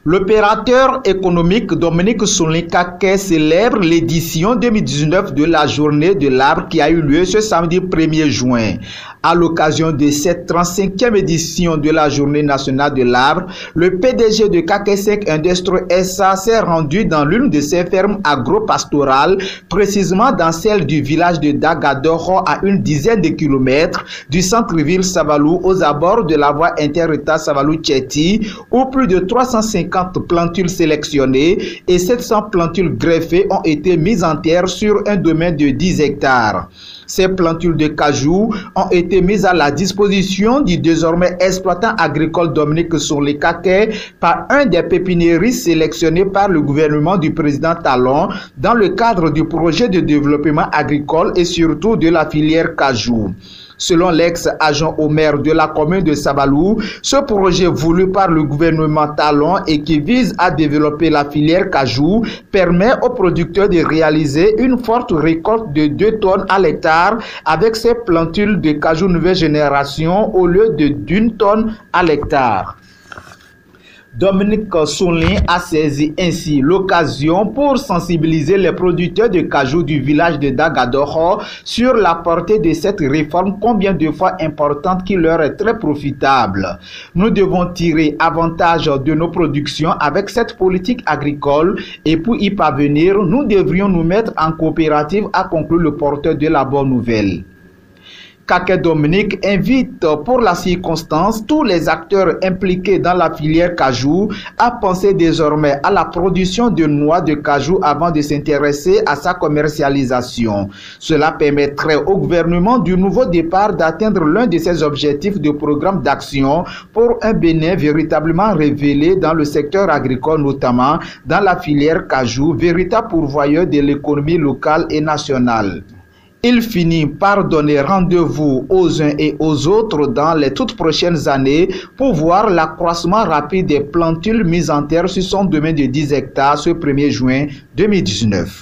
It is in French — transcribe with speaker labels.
Speaker 1: L'opérateur économique Dominique Sounlin-Kaké célèbre l'édition 2019 de la Journée de l'arbre qui a eu lieu ce samedi 1er juin. À l'occasion de cette 35e édition de la Journée nationale de l'arbre, le PDG de Kakesek Industrie SA s'est rendu dans l'une de ses fermes agro-pastorales, précisément dans celle du village de Dagadoro à une dizaine de kilomètres du centre-ville Savalou aux abords de la voie inter-État Savalou-Tchéti, où plus de 350 plantules sélectionnées et 700 plantules greffées ont été mises en terre sur un domaine de 10 hectares. Ces plantules de cajou ont été mises à la disposition du désormais exploitant agricole Dominique Sounlin-Kaké par un des pépiniéristes sélectionnés par le gouvernement du président Talon dans le cadre du projet de développement agricole et surtout de la filière cajou. Selon l'ex-agent au maire de la commune de Savalou, ce projet voulu par le gouvernement Talon et qui vise à développer la filière cajou permet aux producteurs de réaliser une forte récolte de 2 tonnes à l'hectare avec ces plantules de cajou nouvelle génération au lieu de d'1 tonne à l'hectare. Dominique Sounlin a saisi ainsi l'occasion pour sensibiliser les producteurs de cajou du village de Dagadoro sur la portée de cette réforme combien de fois importante qui leur est très profitable. Nous devons tirer avantage de nos productions avec cette politique agricole et pour y parvenir, nous devrions nous mettre en coopérative, à conclure le porteur de la bonne nouvelle. Kaké Dominique invite pour la circonstance tous les acteurs impliqués dans la filière cajou à penser désormais à la production de noix de cajou avant de s'intéresser à sa commercialisation. Cela permettrait au gouvernement du nouveau départ d'atteindre l'un de ses objectifs de programme d'action pour un Bénin véritablement révélé dans le secteur agricole, notamment dans la filière cajou, véritable pourvoyeur de l'économie locale et nationale. Il finit par donner rendez-vous aux uns et aux autres dans les toutes prochaines années pour voir l'accroissement rapide des plantules mises en terre sur son domaine de 10 hectares ce 1er juin 2019.